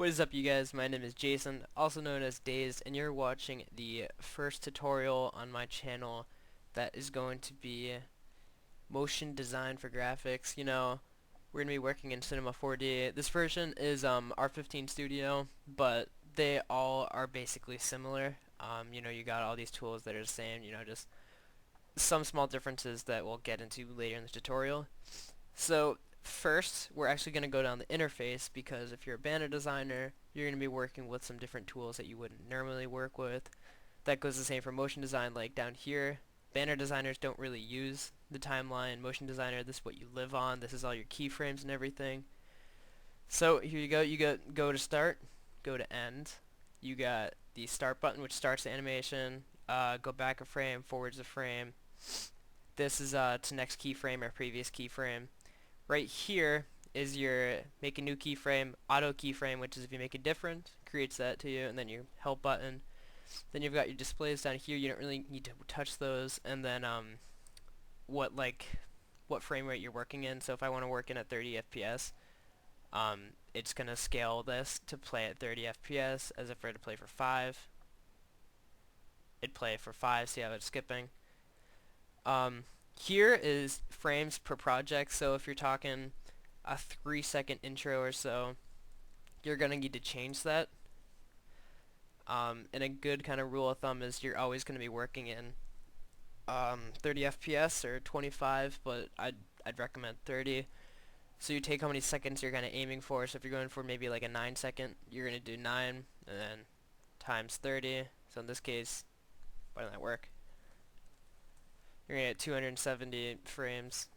What is up, you guys? My name is Jason, also known as Dazed, and you're watching the first tutorial on my channel that is going to be motion design for graphics. We're going to be working in Cinema 4D. This version is R15 Studio, but they all are basically similar. You got all these tools that are the same, just some small differences that we'll get into later in the tutorial. So first, we're actually going to go down the interface because if you're a banner designer, you're going to be working with some different tools that you wouldn't normally work with. That goes the same for motion design, like down here. Banner designers don't really use the timeline. Motion designer, this is what you live on. This is all your keyframes and everything. So here you go. Go to start, go to end. You got the start button, which starts the animation. Go back a frame, forwards a frame. This is to next keyframe or previous keyframe. Right here is your make a new keyframe, auto keyframe, which is if you make a different, creates that to you, and then your help button. Then you've got your displays down here. You don't really need to touch those, and then what frame rate you're working in. So if I want to work in at 30 FPS, it's gonna scale this to play at 30 FPS. As if I were to play for 5, it'd play for 5. See how it's skipping. Here is frames per project, so if you're talking a 3-second intro or so, you're going to need to change that. And a good kind of rule of thumb is you're always going to be working in 30 FPS or 25, but I'd recommend 30. So you take how many seconds you're kind of aiming for, so if you're going for maybe like a 9-second, you're going to do 9, and then times 30, so in this case, why doesn't that work? You're going to get 270 frames.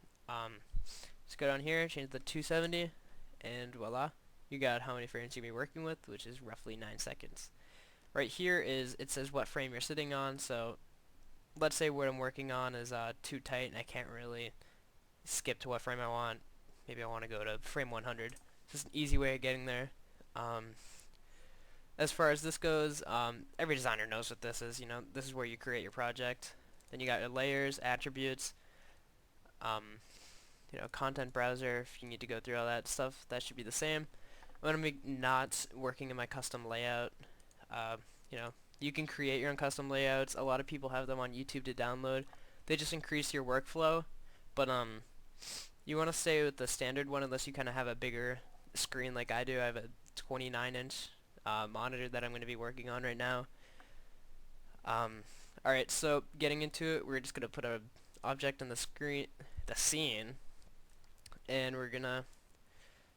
Just go down here, change the 270, and voila. You got how many frames you'll be working with, which is roughly 9 seconds. Right here it says what frame you're sitting on, so let's say what I'm working on is too tight and I can't really skip to what frame I want. Maybe I want to go to frame 100. This is an easy way of getting there. As far as this goes, every designer knows what this is. This is where you create your project. Then you got your layers, attributes, content browser. If you need to go through all that stuff, that should be the same. I'm going to be not working in my custom layout. You can create your own custom layouts. A lot of people have them on YouTube to download. They just increase your workflow, but you want to stay with the standard one unless you kind of have a bigger screen like I do. I have a 29-inch monitor that I'm going to be working on right now. Alright, so getting into it, we're just going to put an object in the scene, and we're going to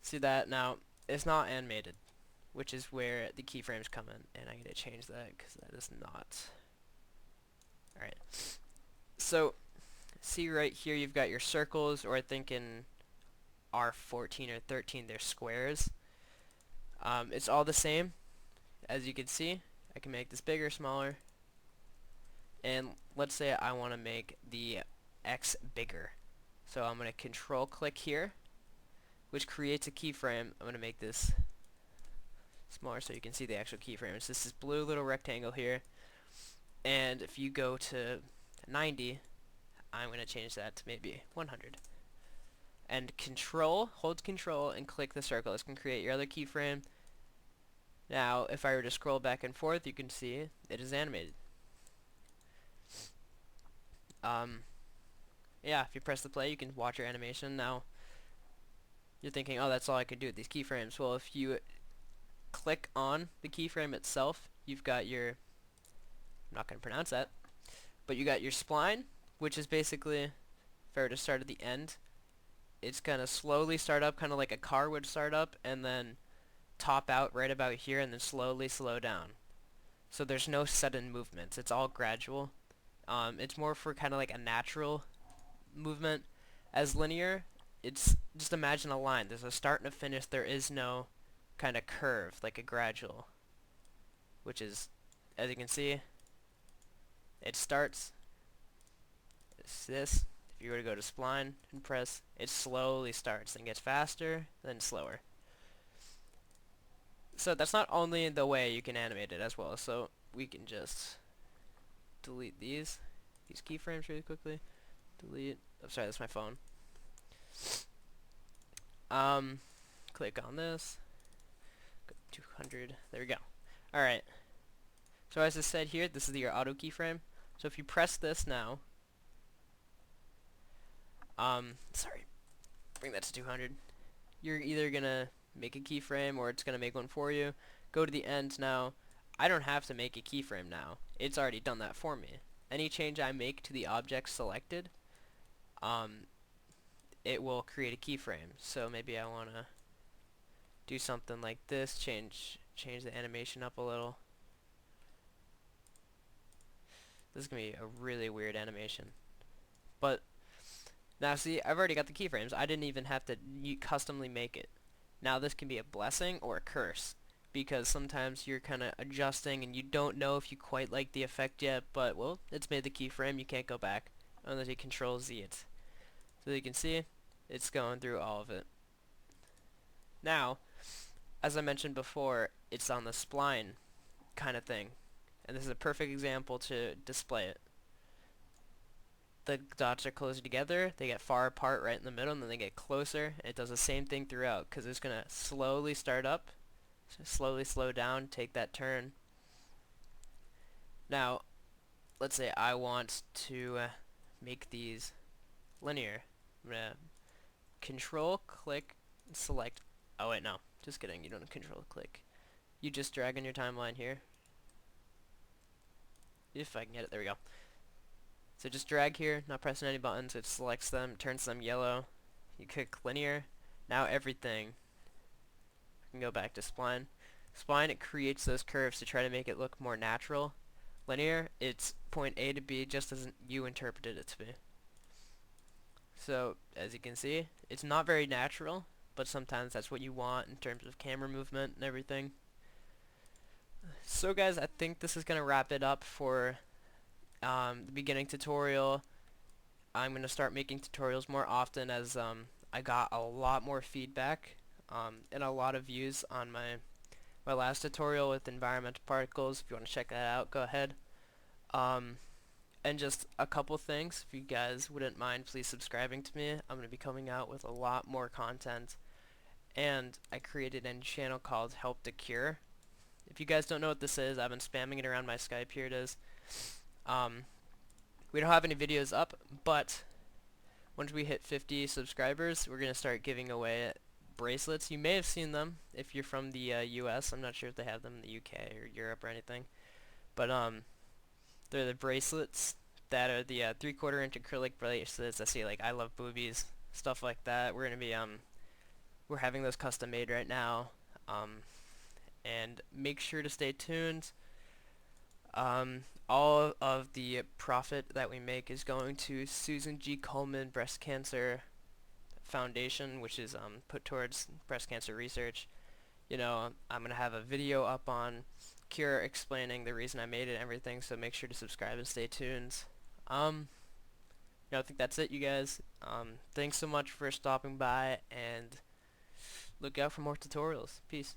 see that. Now, it's not animated, which is where the keyframes come in, and I'm going to change that because that is not. Alright, so see right here you've got your circles, or I think in R14 or 13 they're squares. It's all the same. As you can see, I can make this bigger, smaller. And let's say I want to make the X bigger. So I'm going to control click here, which creates a keyframe. I'm going to make this smaller so you can see the actual keyframes. This is blue little rectangle here. And if you go to 90, I'm going to change that to maybe 100. And hold control and click the circle. This can create your other keyframe. Now, if I were to scroll back and forth, you can see it is animated. Yeah, if you press the play, you can watch your animation. Now, you're thinking, oh, that's all I can do with these keyframes. Well, if you click on the keyframe itself, you've got your, I'm not going to pronounce that, but you got your spline, which is basically, if I were to start at the end, it's going to slowly start up, kind of like a car would start up, and then top out right about here, and then slowly slow down. So there's no sudden movements. It's all gradual. It's more for kind of like a natural movement. As linear, it's just imagine a line. There's a start and a finish. There is no kind of curve like a gradual, which is, as you can see, it starts. It's this. If you were to go to spline and press, it slowly starts and gets faster, then slower. So that's not only the way you can animate it as well. So we can just delete these keyframes really quickly. Delete. Oh, sorry, that's my phone. Click on this. 200. There we go. Alright. So as I said here, this is your auto keyframe. So if you press this now, sorry, bring that to 200. You're either gonna make a keyframe or it's gonna make one for you. Go to the end now. I don't have to make a keyframe now. It's already done that for me. Any change I make to the object selected, it will create a keyframe. So maybe I wanna do something like this, change the animation up a little. This is gonna be a really weird animation. But now see, I've already got the keyframes. I didn't even have to customly make it. Now this can be a blessing or a curse, because sometimes you're kind of adjusting and you don't know if you quite like the effect yet, but well, it's made the keyframe, you can't go back unless you control Z it. So you can see, it's going through all of it. Now, as I mentioned before, it's on the spline kind of thing, and this is a perfect example to display it. The dots are closer together, they get far apart right in the middle, and then they get closer, and it does the same thing throughout, because it's going to slowly start up, so slowly slow down, take that turn. Now, let's say I want to make these linear. I'm going to control, click, select, oh wait, no, just kidding, you don't control, click. You just drag on your timeline here. If I can get it, there we go. So just drag here, not pressing any buttons, it selects them, turns them yellow. You click linear. Now everything. I can go back to spline. Spline, it creates those curves to try to make it look more natural. Linear, it's point A to B just as you interpreted it to be. So, as you can see, it's not very natural, but sometimes that's what you want in terms of camera movement and everything. So guys, I think this is going to wrap it up for the beginning tutorial. I'm going to start making tutorials more often as I got a lot more feedback and a lot of views on my last tutorial with environmental particles. If you want to check that out, go ahead. And just a couple things, if you guys wouldn't mind please subscribing to me. I'm going to be coming out with a lot more content, and I created a channel called Help to Cure. If you guys don't know what this is, I've been spamming it around my Skype. Here it is. We don't have any videos up, but once we hit 50 subscribers, we're going to start giving away bracelets. You may have seen them if you're from the US. I'm not sure if they have them in the UK or Europe or anything. But they're the bracelets that are the 3/4 inch acrylic bracelets. I see, like, I love boobies, stuff like that. We're going to be we're having those custom made right now. And make sure to stay tuned. All of the profit that we make is going to Susan G. Komen Breast Cancer Foundation, which is put towards breast cancer research. You know, I'm going to have a video up on Cure explaining the reason I made it and everything, so make sure to subscribe and stay tuned. I think that's it, you guys. Thanks so much for stopping by, and look out for more tutorials. Peace.